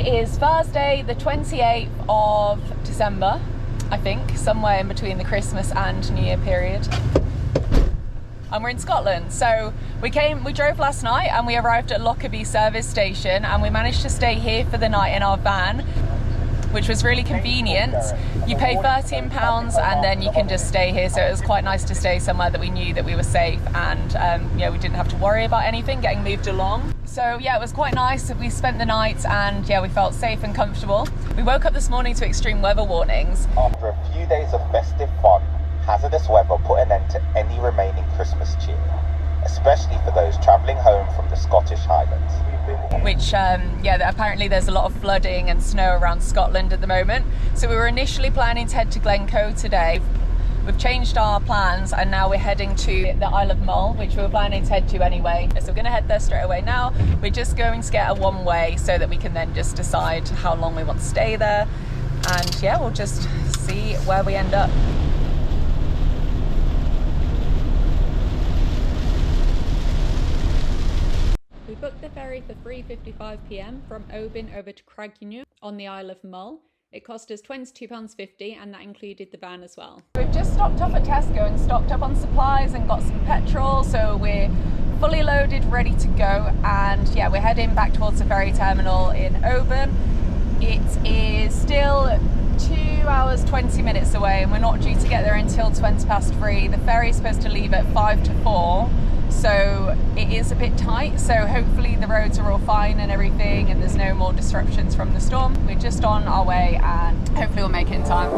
It is Thursday, the 28th of December, I think, somewhere in between the Christmas and New Year period. And we're in Scotland. So we drove last night and we arrived at Lockerbie service station, and we managed to stay here for the night in our van, which was really convenient. You pay £13 and then you can just stay here. So it was quite nice to stay somewhere that we knew that we were safe, and yeah, we didn't have to worry about anything getting moved along. So yeah, it was quite nice. We spent the night and yeah, we felt safe and comfortable. We woke up this morning to extreme weather warnings. After a few days of festive fun, hazardous weather put an end to any remaining Christmas cheer, especially for those travelling home from the Scottish Highlands. Which, yeah, apparently there's a lot of flooding and snow around Scotland at the moment. So we were initially planning to head to Glencoe today. We've changed our plans and now we're heading to the Isle of Mull, which we were planning to head to anyway. So we're going to head there straight away now. We're just going to get a one-way so that we can then just decide how long we want to stay there. And yeah, we'll just see where we end up. We booked the ferry for 3:55 p.m. from Oban over to Craigienew on the Isle of Mull. It cost us £22.50 and that included the van as well. We've just stopped off at Tesco and stocked up on supplies and got some petrol, so we're fully loaded, ready to go. And yeah, we're heading back towards the ferry terminal in Oban. It is still 2 hours 20 minutes away and we're not due to get there until 3:20. The ferry is supposed to leave at 5 to 4. So it is a bit tight, so hopefully the roads are all fine and everything and there's no more disruptions from the storm. We're just on our way and hopefully we'll make it in time.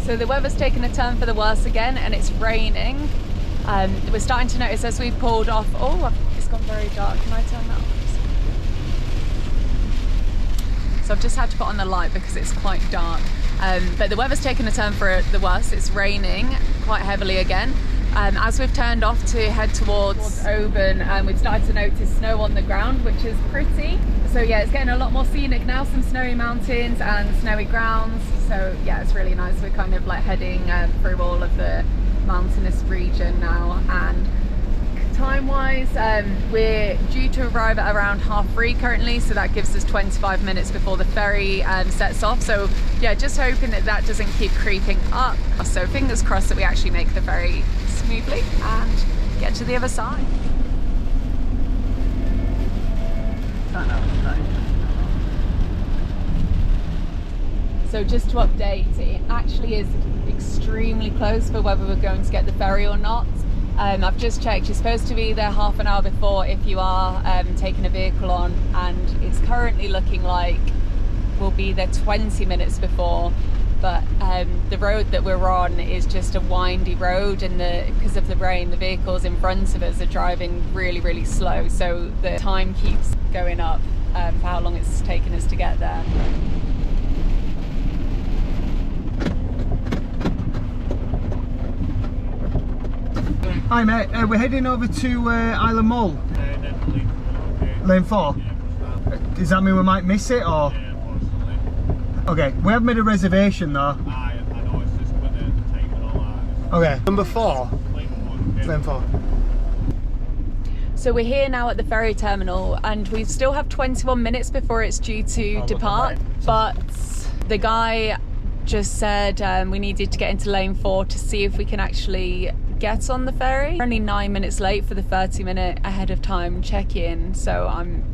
So the weather's taken a turn for the worse again and it's raining. We're starting to notice as we've pulled off, oh, it's gone very dark. Can I turn that off? So I've just had to put on the light because it's quite dark. But the weather's taken a turn for the worse. It's raining quite heavily again. As we've turned off to head towards Oban, we've started to notice snow on the ground, which is pretty. So yeah, it's getting a lot more scenic now, some snowy mountains and snowy grounds. So yeah, it's really nice. We're kind of like heading through all of the mountainous region now, and time-wise, we're due to arrive at around 3:30 currently, so that gives us 25 minutes before the ferry sets off. So yeah, just hoping that that doesn't keep creeping up. So fingers crossed that we actually make the ferry smoothly and get to the other side. So just to update, it actually is extremely close for whether we're going to get the ferry or not. I've just checked, you're supposed to be there half an hour before if you are taking a vehicle on, and it's currently looking like we'll be there 20 minutes before, but the road that we're on is just a windy road, and because of the rain, the vehicles in front of us are driving really, really slow, so the time keeps going up for how long it's taken us to get there. Hi mate, we're heading over to Isle of Mull. Lane 4? Yeah, does that mean we might miss it or? Yeah, unfortunately. Okay, we have made a reservation though. I know, it's just with the time and all that. Okay, number 4? Lane 4. So we're here now at the ferry terminal and we still have 21 minutes before it's due to depart, but the guy just said we needed to get into lane 4 to see if we can actually get on the ferry. We're only 9 minutes late for the 30-minute ahead of time check-in, so I'm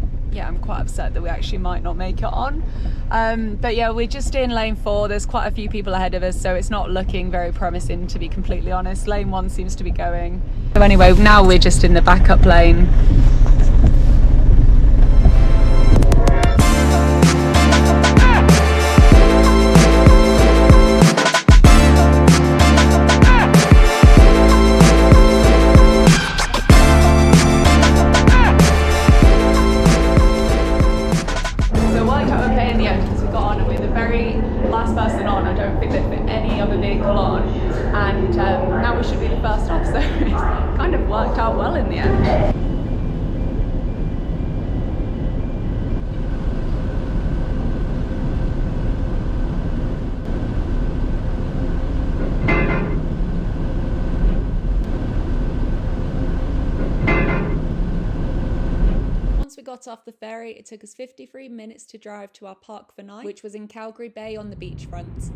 quite upset that we actually might not make it on. But yeah, we're just in lane 4. There's quite a few people ahead of us, so it's not looking very promising, to be completely honest. Lane 1 seems to be going. So anyway, now we're just in the backup lane. Person on, I don't think they'd fit any other vehicle on, and now we should be the first off, so it's kind of worked out well in the end. got off the ferry, it took us 53 minutes to drive to our park for night, which was in Calgary Bay on the beachfront.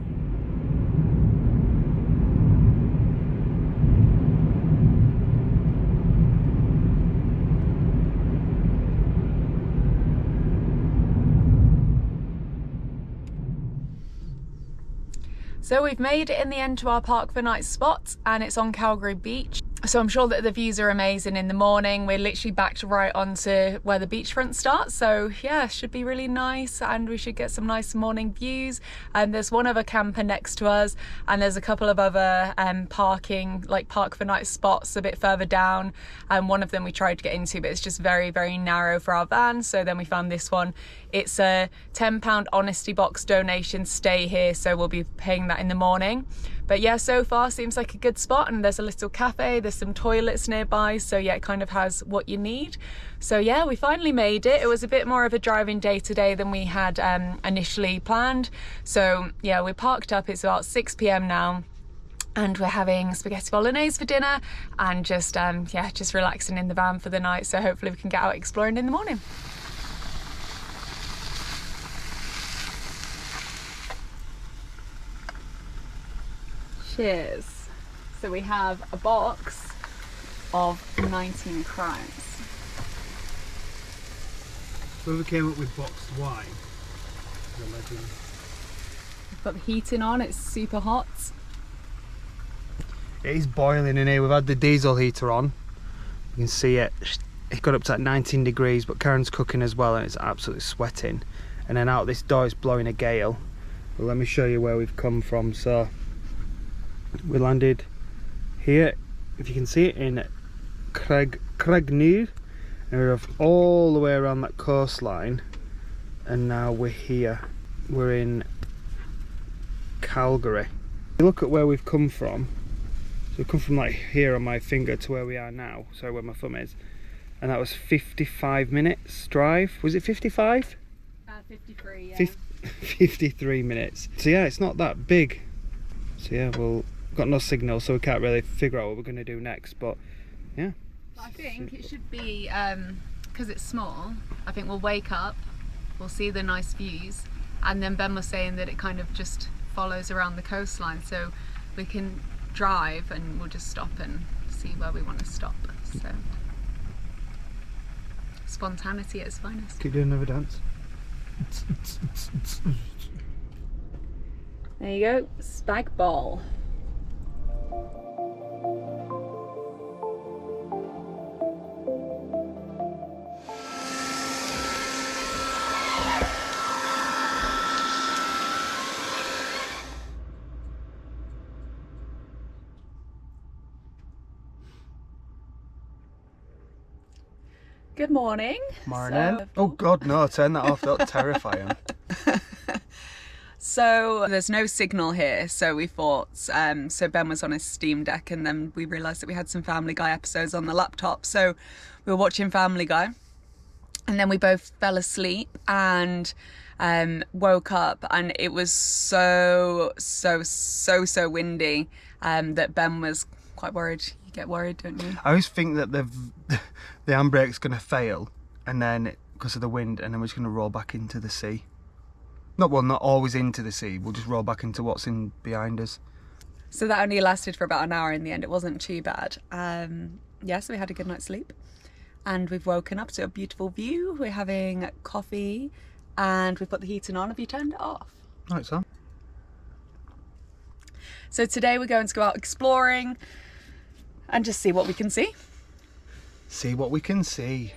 So we've made it in the end to our park for night spot, and it's on Calgary Beach. So I'm sure that the views are amazing in the morning. We're literally backed right onto where the beachfront starts. So yeah, should be really nice, and we should get some nice morning views. And there's one other camper next to us, and there's a couple of other parking, like park for night spots a bit further down. And one of them we tried to get into, but it's just very, very narrow for our van. So then we found this one. It's a £10 honesty box donation stay here, so we'll be paying that in the morning. But yeah, so far seems like a good spot, and there's a little cafe, there's some toilets nearby, so yeah, it kind of has what you need. So yeah, we finally made it. It was a bit more of a driving day today than we had initially planned. So yeah, we parked up, it's about 6 p.m. now, and we're having spaghetti bolognese for dinner, and just yeah, just relaxing in the van for the night. So hopefully we can get out exploring in the morning. Cheers. So we have a box of 19 crowns. Whoever came up with boxed wine is a legend. We've got the heating on, it's super hot. It is boiling in here. We've had the diesel heater on. You can see it. It got up to like 19 degrees, but Karen's cooking as well, and it's absolutely sweating. And then out this door it's blowing a gale. But let me show you where we've come from. So we landed here, if you can see it, in Craignew, and we're off all the way around that coastline, and now we're here. We're in Calgary. You look at where we've come from. So we've come from like here on my finger to where we are now, so where my thumb is, and that was 55 minutes drive. Was it 55? 53, yeah. 53 minutes. So yeah, it's not that big. So yeah, we've got no signal, so we can't really figure out what we're going to do next, but yeah. I think it should be, because it's small, I think we'll wake up, we'll see the nice views, and then Ben was saying that it kind of just follows around the coastline, so we can drive and we'll just stop and see where we want to stop. So spontaneity at its finest. Keep doing another dance. There you go, spag ball. Good morning. Morning. Oh God, no, turn that off, that's terrifying. So there's no signal here, so we thought, so Ben was on his Steam Deck, and then we realised that we had some Family Guy episodes on the laptop, so we were watching Family Guy, and then we both fell asleep and woke up, and it was so windy that Ben was quite worried. You get worried, don't you? I always think that the handbrake's going to fail, and then because of the wind, and then we're just going to roll back into the sea. Not always into the sea, we'll just roll back into what's in behind us. So that only lasted for about an hour in the end. It wasn't too bad. Yeah, so we had a good night's sleep, and we've woken up to a beautiful view. We're having coffee, and we've got the heating on. Have you turned it off? No, it's on. So today we're going to go out exploring and just see what we can see. See what we can see.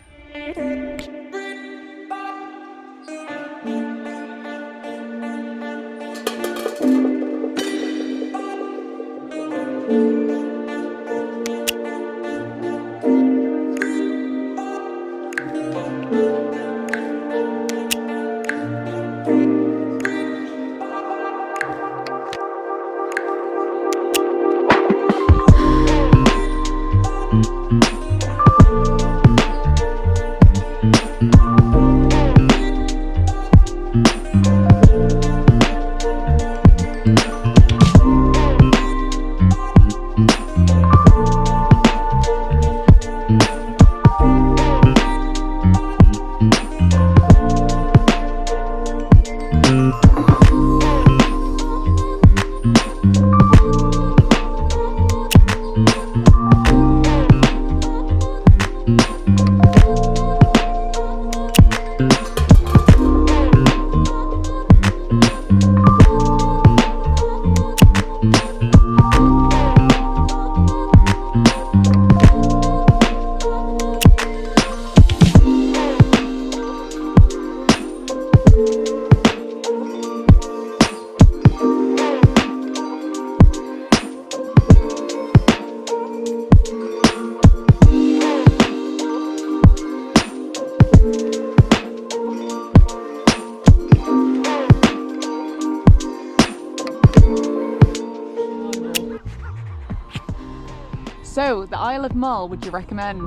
So, the Isle of Mull, would you recommend?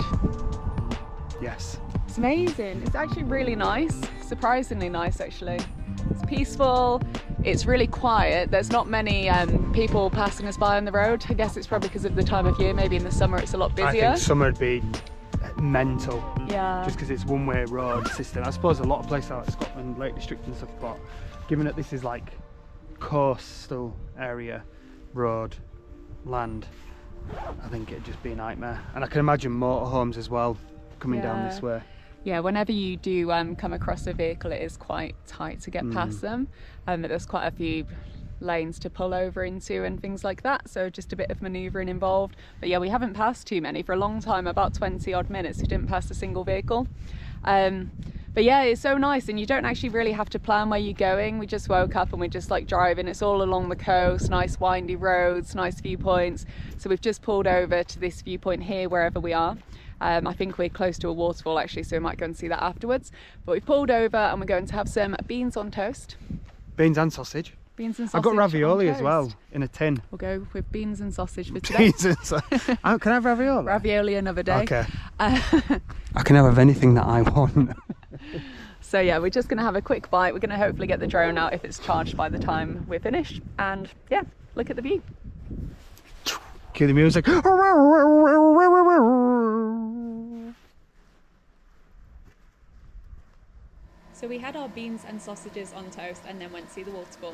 Yes. It's amazing. It's actually really nice. Surprisingly nice, actually. It's peaceful. It's really quiet. There's not many people passing us by on the road. I guess it's probably because of the time of year. Maybe in the summer it's a lot busier. I think summer would be mental. Yeah. Just because it's one-way road system. I suppose a lot of places like Scotland, Lake District and stuff, but given that this is like coastal area, road, land, I think it'd just be a nightmare. And I can imagine motorhomes as well coming down this way. Yeah, whenever you do come across a vehicle, it is quite tight to get past them. There's quite a few lanes to pull over into and things like that, so just a bit of manoeuvring involved. But yeah, we haven't passed too many for a long time, about 20 odd minutes. We didn't pass a single vehicle. But yeah, it's so nice, and you don't actually really have to plan where you're going. We just woke up and we're just like driving. It's all along the coast, nice windy roads, nice viewpoints. So we've just pulled over to this viewpoint here, wherever we are. I think we're close to a waterfall actually, so we might go and see that afterwards. But we've pulled over and we're going to have some beans on toast. Beans and sausage. Beans and sausage. I've got ravioli on as well toast. in a tin. We'll go with beans and sausage for today. Beans and sausage. Can I have ravioli? Ravioli another day. Okay. I can have anything that I want. So yeah, we're just going to have a quick bite. We're going to hopefully get the drone out if it's charged by the time we're finished. And yeah, look at the view. Cue the music. So we had our beans and sausages on toast and then went to see the waterfall.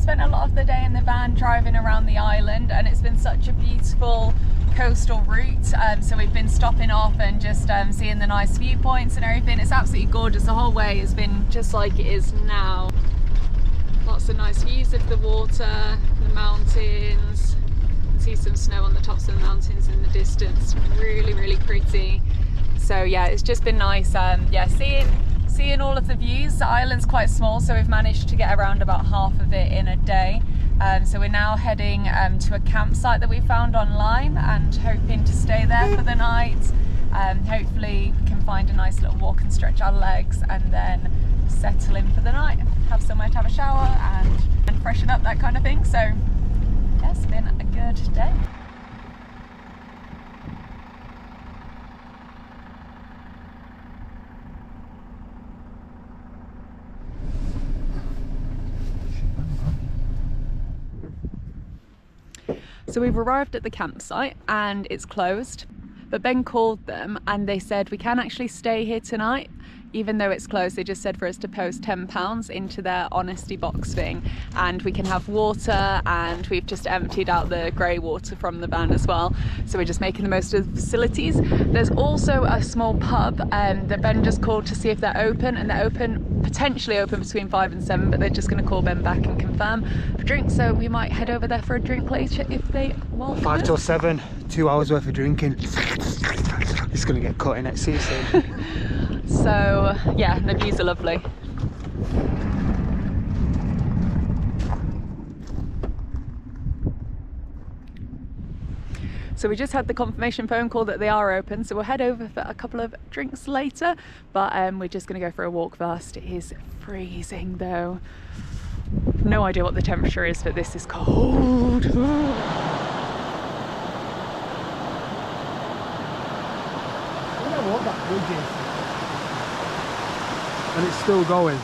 spent a lot of the day in the van driving around the island, and it's been such a beautiful coastal route. So we've been stopping off and just seeing the nice viewpoints and everything. It's absolutely gorgeous. The whole way has been just like it is now. Lots of nice views of the water, the mountains. You can see some snow on the tops of the mountains in the distance. Really, really pretty. So yeah, it's just been nice. Yeah, seeing all of the views. The island's quite small, so we've managed to get around about half of it in a day. So we're now heading to a campsite that we found online and hoping to stay there for the night. Hopefully we can find a nice little walk and stretch our legs and then settle in for the night, have somewhere to have a shower and freshen up, that kind of thing. So yeah, it's been a good day. So we've arrived at the campsite and it's closed. But Ben called them and they said we can actually stay here tonight. Even though it's closed, they just said for us to post £10 into their honesty box thing, and we can have water, and we've just emptied out the grey water from the van as well, so we're just making the most of the facilities. There's also a small pub that Ben just called to see if they're open, and they're open, potentially open between 5 and 7, but they're just going to call Ben back and confirm for drinks, so we might head over there for a drink later if they welcome 5 us. till 7, 2 hours worth of drinking. It's going to get cut in it, see you soon. So yeah, the views are lovely. So we just had the confirmation phone call that they are open, so we'll head over for a couple of drinks later, but we're just going to go for a walk first. It is freezing though. No idea what the temperature is, but this is cold. I don't know what that bridge is. And it's still going.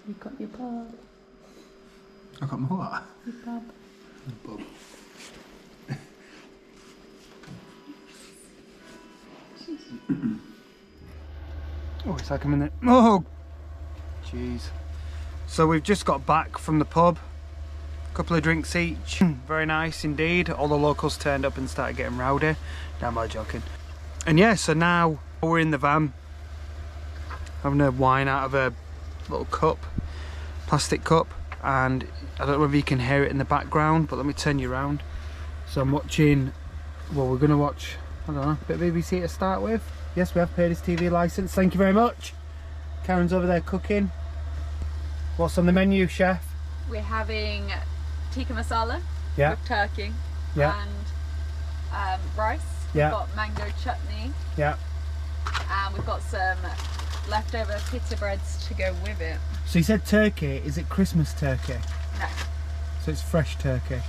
You've got your pub. I got my what? Your pub. Pub. Oh, it's like a minute. Oh, jeez. So we've just got back from the pub. A couple of drinks each. Very nice indeed. All the locals turned up and started getting rowdy. No, I'm not joking. And yeah, so now we're in the van, having a wine out of a little cup, plastic cup, and I don't know if you can hear it in the background, but let me turn you around. So I'm watching, well, we're gonna watch, I don't know, a bit of BBC to start with. Yes, we have paid his TV licence, thank you very much. Karen's over there cooking. What's on the menu, chef? We're having tikka masala with turkey and rice. We've got mango chutney. Yeah. And we've got some leftover pita breads to go with it. So you said turkey, is it Christmas turkey? No. So it's fresh turkey?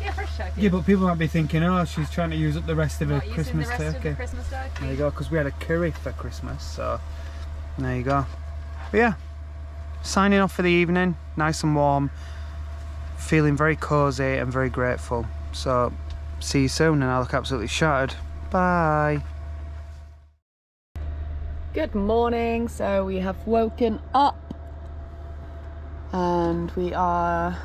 Yeah, fresh turkey. Yeah, but people might be thinking, oh, she's trying to use up the rest of her Christmas the rest turkey. Of the Christmas turkey. There you go, because we had a curry for Christmas, so there you go. But yeah, signing off for the evening, nice and warm, feeling very cosy and very grateful. So see you soon, and I look absolutely shattered. Bye. Good morning. So we have woken up and we are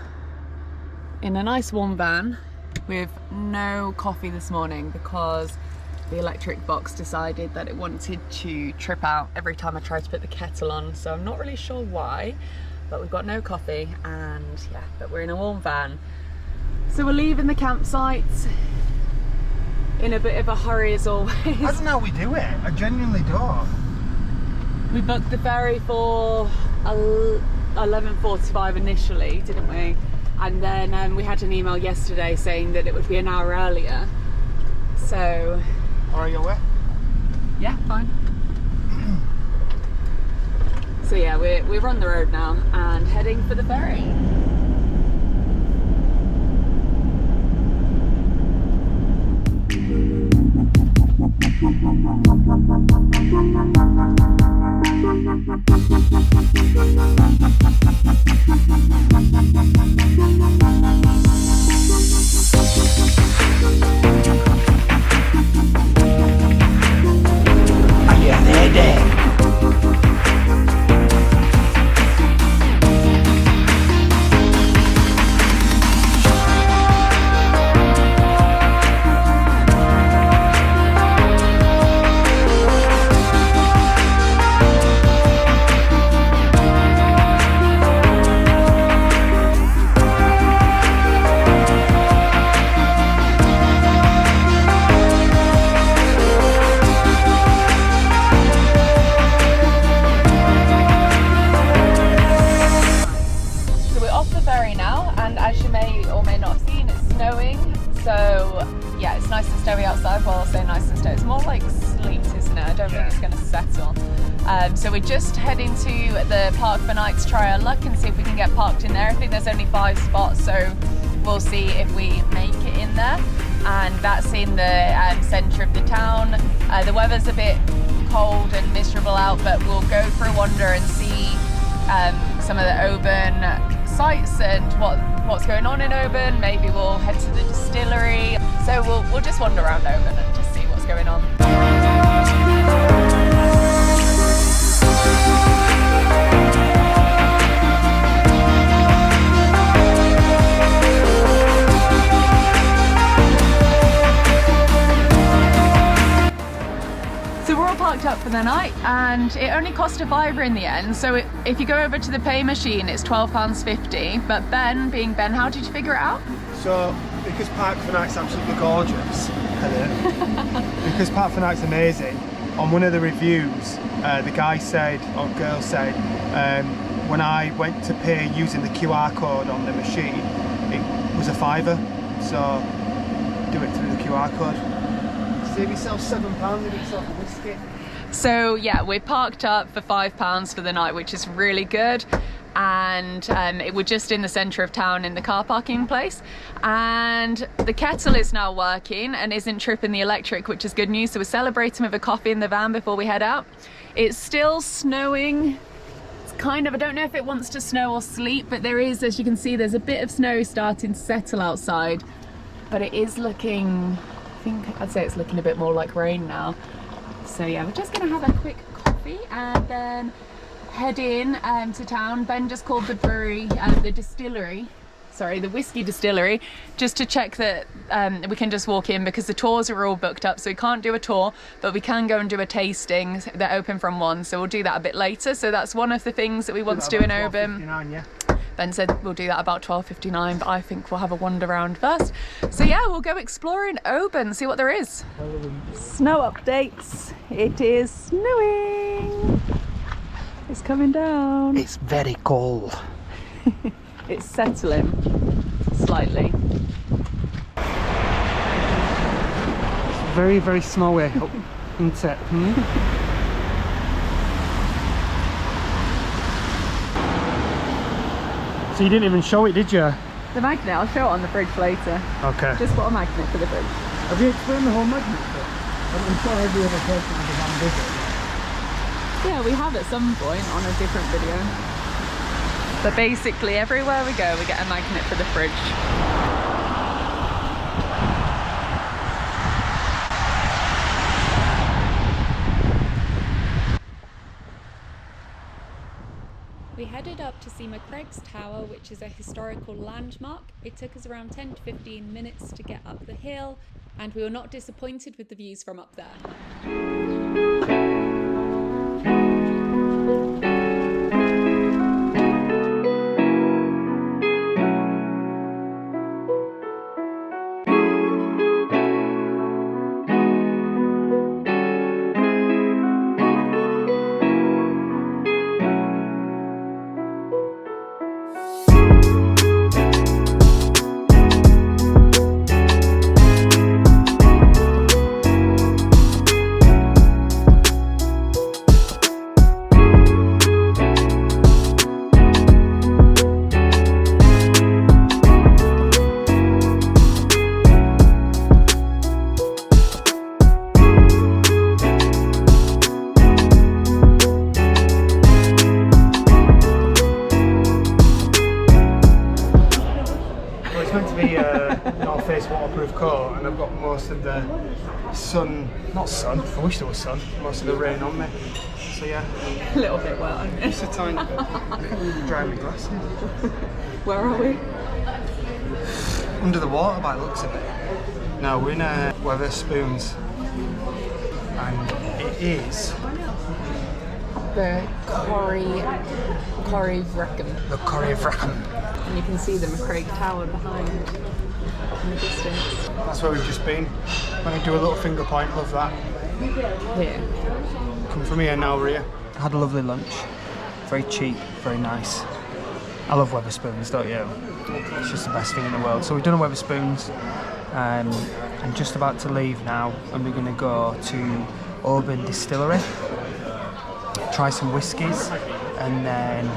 in a nice warm van with no coffee this morning because the electric box decided that it wanted to trip out every time I tried to put the kettle on, so I'm not really sure why, but we've got no coffee, and yeah, but we're in a warm van. So we're leaving the campsite in a bit of a hurry as always. I don't know how we do it, I genuinely don't. We booked the ferry for 11:45 initially, didn't we? And then we had an email yesterday saying that it would be an hour earlier. So... Are you away? Yeah, fine. So yeah, we're on the road now and heading for the ferry. Are you ready? Ferry now, and as you may or may not have seen, it's snowing. So yeah, it's nice and snowy outside. Well, I'll say nice and snowy. It's more like sleet, isn't it? I don't think it's going to settle. So we're just heading to the park for night to try our luck and see if we can get parked in there. I think there's only 5 spots, so we'll see if we make it in there. And that's in the centre of the town. The weather's a bit cold and miserable out, but we'll go for a wander and see some of the Oban sites and what's going on in Oban. Maybe we'll head to the distillery. So we'll just wander around Oban and just see what's going on. Parked up for the night, and it only cost a £5 in the end. So if you go over to the pay machine, it's £12.50. But Ben, being Ben, how did you figure it out? So because Park for Night's absolutely gorgeous, because Park for Night's amazing, on one of the reviews the guy said, or girl said, when I went to pay using the QR code on the machine, it was a £5. So do it through the QR code. Save yourself £7, maybe yourself a whiskey. So yeah, we're parked up for £5 for the night, which is really good. And we're just in the centre of town in the car parking place. And the kettle is now working and isn't tripping the electric, which is good news. So we're celebrating with a coffee in the van before we head out. It's still snowing. It's kind of, I don't know if it wants to snow or sleet, but there is, as you can see, there's a bit of snow starting to settle outside. But it is looking, I'd say it's looking a bit more like rain now. So yeah, we're just gonna have a quick coffee and then head in to town. Ben just called the brewery, the distillery, sorry, the whiskey distillery, just to check that we can just walk in, because the tours are all booked up, so we can't do a tour, but we can go and do a tasting. They're open from 1, so we'll do that a bit later. So that's one of the things that we want to do in Oban. Yeah. Ben said we'll do that about 12:59, but I think we'll have a wander around first. So yeah, we'll go exploring Oban, see what there is. Snow updates. It is snowing. It's coming down. It's very cold. It's settling slightly. It's very, very snowy, isn't it? So you didn't even show it, did you? The magnet, I'll show it on the fridge later. Okay. Just put a magnet for the fridge. Have you explained the whole magnet bit? I'm sure every other person has a van visit. Yeah, we have at some point on a different video. But basically everywhere we go, we get a magnet for the fridge. We headed up to see McCraig's Tower, which is a historical landmark. It took us around 10 to 15 minutes to get up the hill, and we were not disappointed with the views from up there. Waterproof coat, and I've got most of the I wish there was sun, most of the rain on me. So yeah. A little bit wet, aren't you? Just a tiny bit. Dry my glasses. Where are we? Under the water by the looks of it. No, we're in Wetherspoons, and it is the Corrie Vreckan. The Corrie Vreckan. And you can see the McCraig Tower behind in the distance. That's where we've just been. When I do a little finger point, love that. Here. Come from here now, we're here. I had a lovely lunch. Very cheap, very nice. I love Wetherspoons, don't you? It's just the best thing in the world. So we've done a Wetherspoons. I'm just about to leave now, and we're going to go to Oban distillery, try some whiskies, and then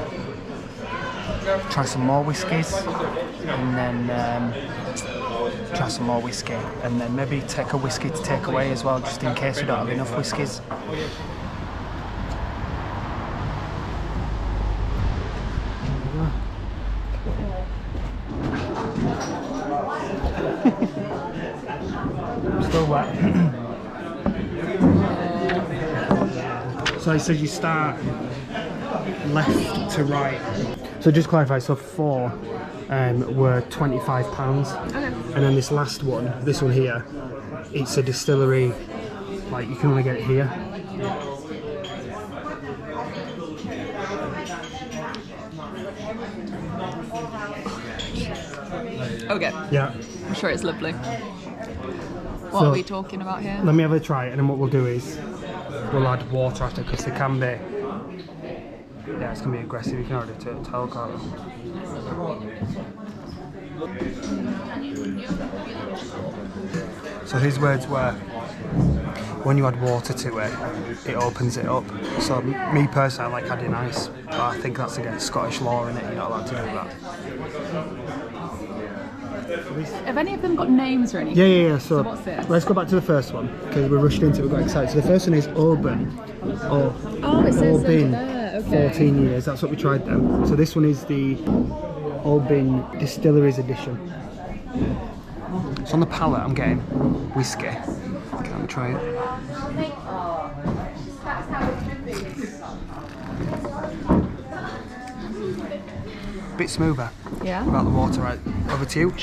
try some more whiskies, and then try some more whiskey, and then maybe take a whiskey to take away as well, just in case we don't have enough whiskies. Still wet. So he says you start left to right. So just clarify, so 4 were £25, Okay. and then this last one, this one here, it's a distillery, like you can only get it here. Okay. Yeah. I'm sure it's lovely. What So- are we talking about here? Let me have a try it, and then what we'll do is we'll add water after, because they can be, yeah, it's going to be aggressive. You can already tell, can't you? So his words were, when you add water to it, it opens it up. So me personally, I like adding ice, but I think that's against Scottish law, innit? You're not allowed to do that. Have any of them got names or anything? Yeah. So what's this? let's go back to the first one, because we rushed into it, we got excited. So the first one is Oban, or It says Oban, there. Okay. 14 years. That's what we tried then. So this one is the Oban Distilleries edition. So on the palate, I'm getting whiskey. Okay, let me try it. Bit smoother. Yeah. About the water, right? Over to you.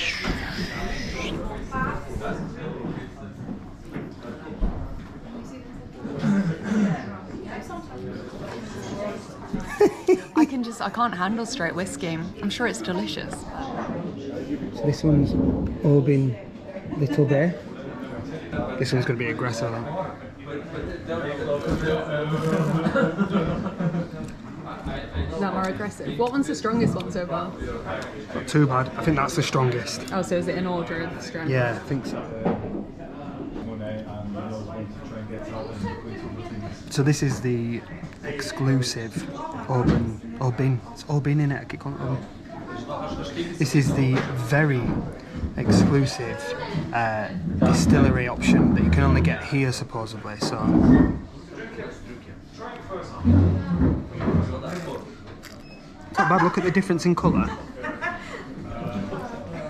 I can't handle straight whiskey. I'm sure it's delicious. So this one's Oban Little Bear. This one's going to be aggressive. Is that more aggressive? What one's the strongest one so far? Not too bad. I think that's the strongest. Oh, so is it in order of the strength? Yeah, I think so. So this is the exclusive Oban. It's Oban in it. I keep calling it Oban. This is the very exclusive distillery option that you can only get here, supposedly. So. Not bad. Look at the difference in colour.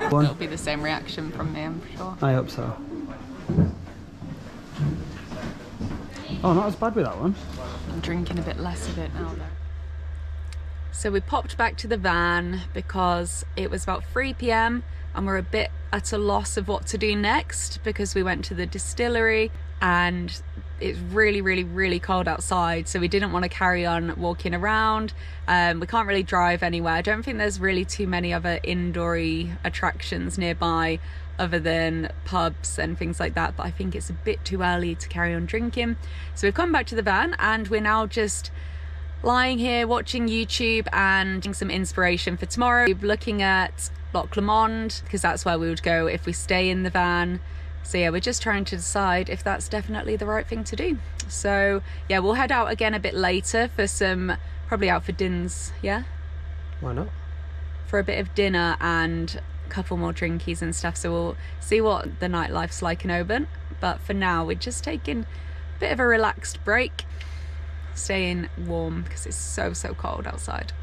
It'll be the same reaction from me, I'm sure. I hope so. Oh, not as bad with that one. I'm drinking a bit less of it now though. So we popped back to the van because it was about 3 p.m. and we're a bit at a loss of what to do next, because we went to the distillery and it's really, really, really cold outside, so we didn't want to carry on walking around. We can't really drive anywhere. I don't think there's really too many other indoor-y attractions nearby other than pubs and things like that, but I think it's a bit too early to carry on drinking. So we've come back to the van and we're now just lying here watching YouTube and getting some inspiration for tomorrow. We're looking at Loch Lomond because that's where we would go if we stay in the van. So yeah, we're just trying to decide if that's definitely the right thing to do. So yeah, we'll head out again a bit later for some, probably out for dinners, yeah? Why not? For a bit of dinner and a couple more drinkies and stuff. So we'll see what the nightlife's like in Oban. But for now, we're just taking a bit of a relaxed break, staying warm because it's so cold outside.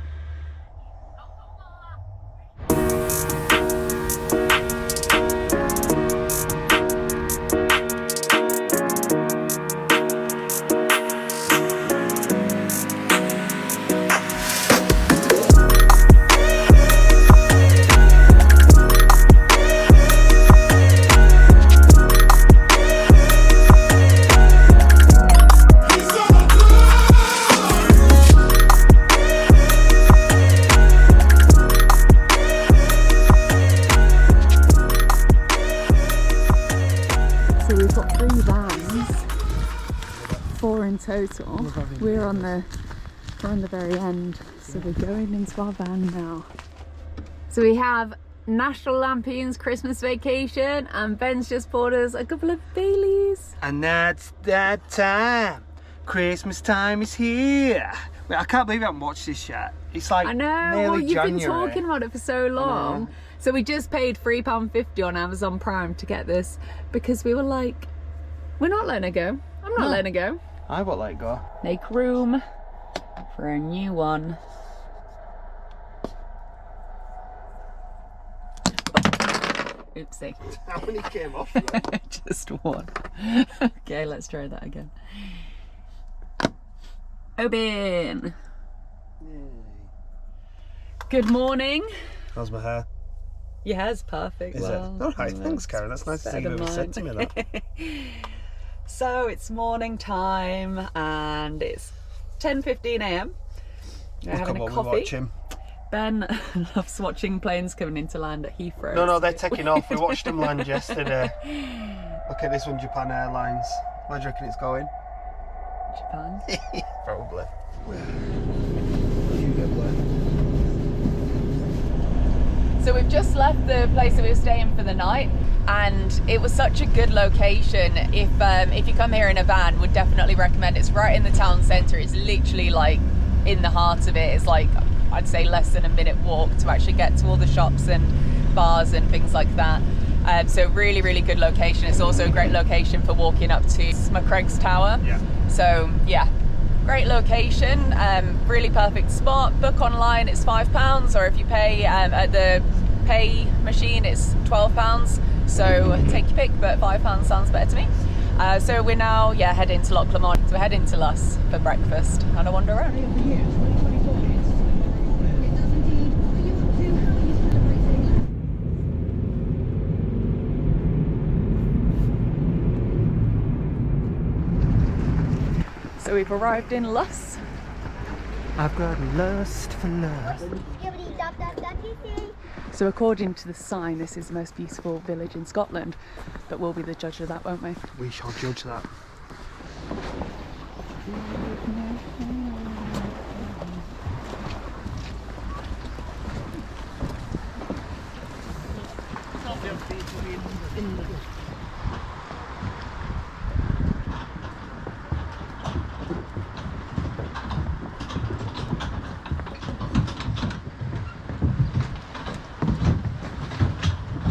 Total. We're on the We're on the very end, so we're going into our van now. So we have National Lampoon's Christmas Vacation, and Ben's just bought us a couple of Baileys. And that's that time. Christmas time is here. Wait, I can't believe I haven't watched this yet. It's like I know, nearly well, you've January. been talking about it for so long. So we just paid £3.50 on Amazon Prime to get this because we were like, we're not letting it go. I'm not letting it go. I won't let it go. Make room for a new one. Oopsie. How many came off? Just one. Okay, let's try that again. Oban. Good morning. How's my hair? Your hair's perfect. Is well, it? Alright, thanks Karen, that's nice to see you ever said to me that. So it's morning time and it's 10:15 AM. We're having a coffee. We're watching. Ben loves watching planes coming into land at Heathrow. No, they're taking off. We watched them land yesterday. Okay, this one, Japan Airlines. Where do you reckon it's going? Japan. Probably. You get blamed. So we've just left the place that we were staying for the night, and it was such a good location. If you come here in a van, would definitely recommend. It's right in the town centre. It's literally like in the heart of it. It's like, I'd say, less than a minute walk to actually get to all the shops and bars and things like that. So really, really good location. It's also a great location for walking up to Macraig's Tower. Yeah. So yeah, great location, really perfect spot. Book online, it's £5, or if you pay at the pay machine, it's £12. So take your pick, but £5 sounds better to me. So we're now, heading to Loch Lomond. So we're heading to Luss for breakfast and a wander around. So we've arrived in Luss. I've got lust for lust. So according to the sign, this is the most beautiful village in Scotland, but we'll be the judge of that, won't we? We shall judge that.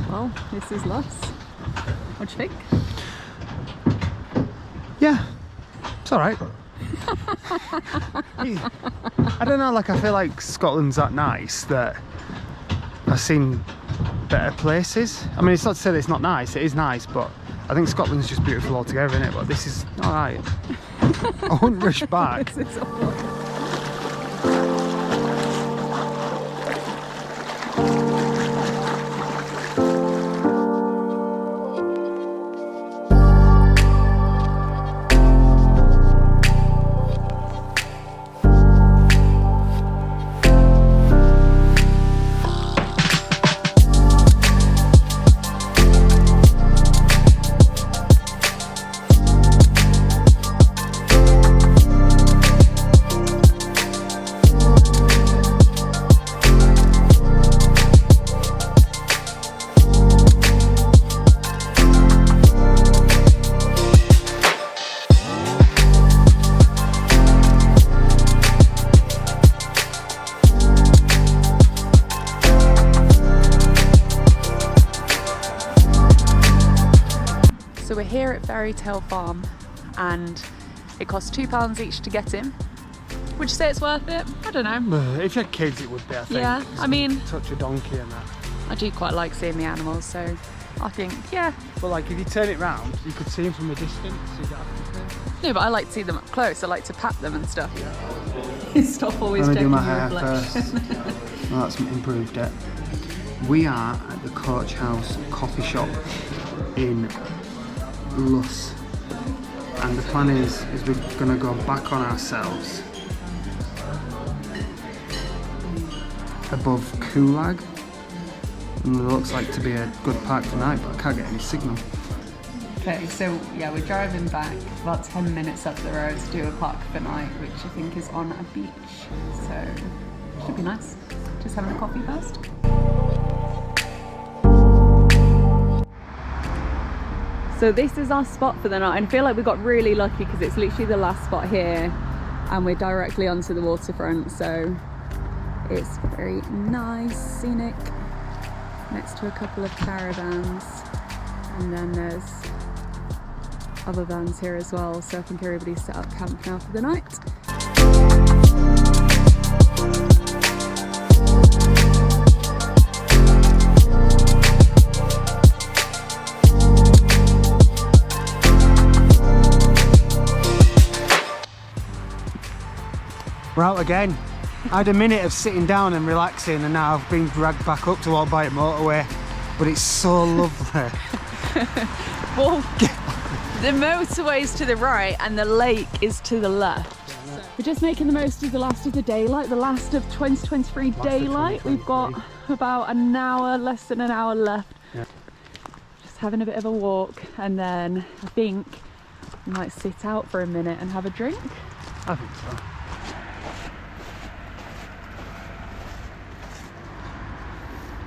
Well, this is Luss. What do you think? Yeah, it's alright. I don't know, like I feel like Scotland's that nice that I've seen better places. I mean, it's not to say that it's not nice, it is nice, but I think Scotland's just beautiful altogether, isn't it? But this is alright. I wouldn't rush back. This is awful. So we're here at Ferry Farm, and it costs £2 each to get in. Would you say it's worth it? I don't know. If you had kids, it would be, I think. Yeah, I mean, touch a donkey and that. I do quite like seeing the animals, so I think, yeah. But like, if you turn it round, you could see them from a distance. So you don't have to turn. No, but I like to see them up close. I like to pat them and stuff. Stop always Let me checking do my your hair reflection. first. Well, that's improved it. We are at the Coach House coffee shop in Luss, and the plan is we're going to go back on ourselves above Coolag, and it looks like to be a good park tonight, but I can't get any signal. Okay, so yeah, we're driving back about 10 minutes up the road to do a park for night, which I think is on a beach. So should be nice. Just having a coffee first. So this is our spot for the night, and I feel like we got really lucky because it's literally the last spot here and we're directly onto the waterfront, so it's very nice, scenic, next to a couple of caravans, and then there's other vans here as well, so I think everybody's set up camp now for the night. We're out again. I had a minute of sitting down and relaxing, and now I've been dragged back up to walk by a motorway, but it's so lovely. Well, the motorway's to the right and the lake is to the left. We're just making the most of the last of the daylight, the last of 2023 daylight. We've got about an hour, less than an hour left. Yeah. Just having a bit of a walk, and then I think we might sit out for a minute and have a drink. I think so.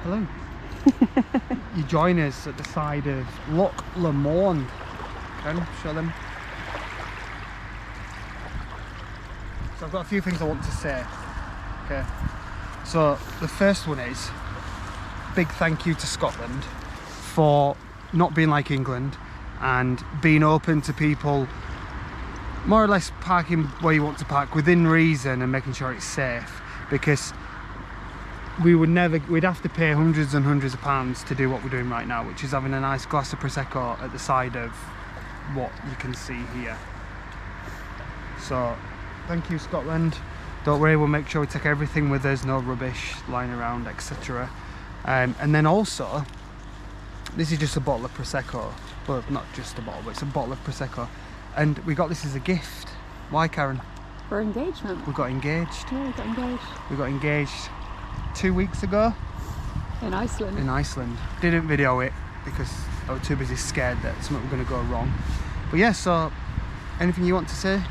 Hello. You join us at the side of Loch Lomond. Can show them. So I've got a few things I want to say. Okay. So the first one is big thank you to Scotland for not being like England and being open to people more or less parking where you want to park within reason and making sure it's safe, because we'd have to pay hundreds and hundreds of pounds to do what we're doing right now, which is having a nice glass of Prosecco at the side of what you can see here. So thank you, Scotland. Don't worry, we'll make sure we take everything with us, no rubbish lying around, etc. And then also, this is just a bottle of Prosecco. Well, not just a bottle, but it's a bottle of Prosecco, and we got this as a gift. Why, Karen? For engagement. We got engaged. Yeah, we got engaged. We got engaged 2 weeks ago. In Iceland. In Iceland. Didn't video it because I was too busy scared that something was going to go wrong. But yeah, so anything you want to say?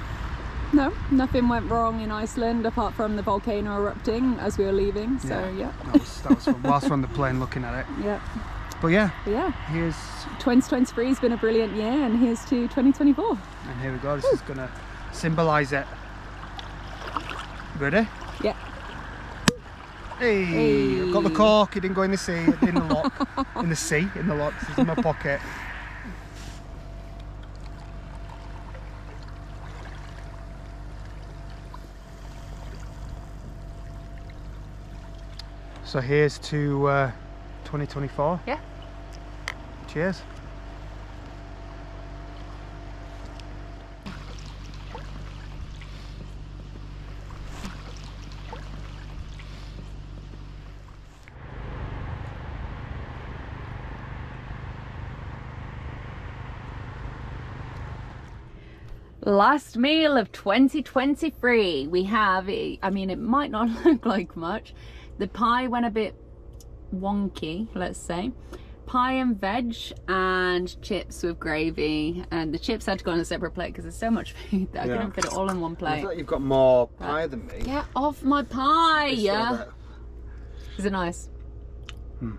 No, nothing went wrong in Iceland apart from the volcano erupting as we were leaving, so yeah. That was fun. Whilst we're on the plane looking at it. Yeah. But yeah, here's 2023 has been a brilliant year, and here's to 2024. And here we go, this is going to symbolise it. Ready? Yeah. Hey, I've got the cork, it didn't go in the sea, it did in the lock. In the sea, in the lock, this is in my pocket. So here's to 2024. Yeah. Cheers. Last meal of 2023. We have, I mean, it might not look like much. The pie went a bit wonky, let's say. Pie and veg and chips with gravy, and the chips had to go on a separate plate because there's so much food that I couldn't fit it all in one plate. I feel like you've got more pie than me. Get off my pie! Yeah. Is it nice? Good.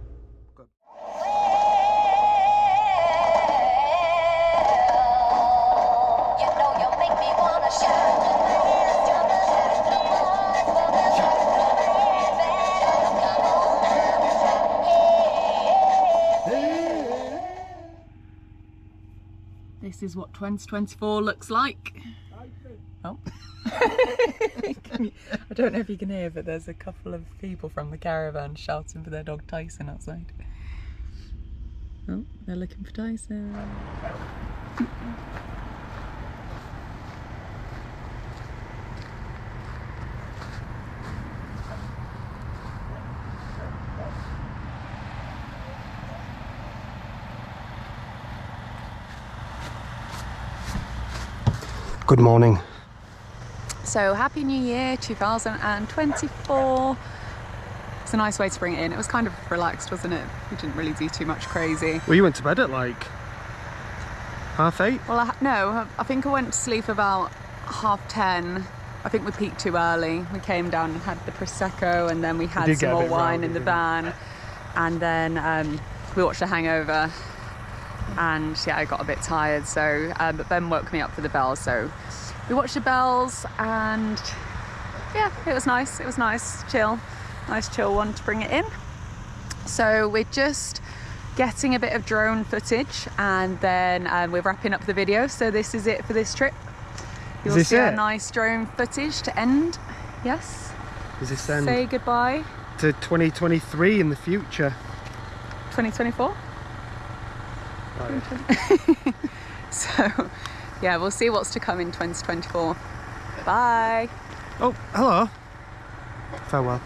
This is what 2024 looks like. Oh. I don't know if you can hear, but there's a couple of people from the caravan shouting for their dog Tyson outside. Oh, they're looking for Tyson. Good morning. So happy new year 2024. It's a nice way to bring it in. It was kind of relaxed, wasn't it? We didn't really do too much crazy. Well, you went to bed at like 8:30? Well, no, I think I went to sleep about 10:30. I think we peaked too early. We came down and had the Prosecco, and then we had some more wine in the van. And then we watched The Hangover. And yeah, I got a bit tired, so but Ben woke me up for the bells, so we watched the bells, and yeah, it was nice. It was nice chill one to bring it in. So we're just getting a bit of drone footage, and then we're wrapping up the video. So this is it for this trip. You'll see a nice drone footage to end. Yes. Is this say goodbye to 2023 in the future? 2024. So yeah, we'll see what's to come in 2024. Bye. Oh, hello. Farewell.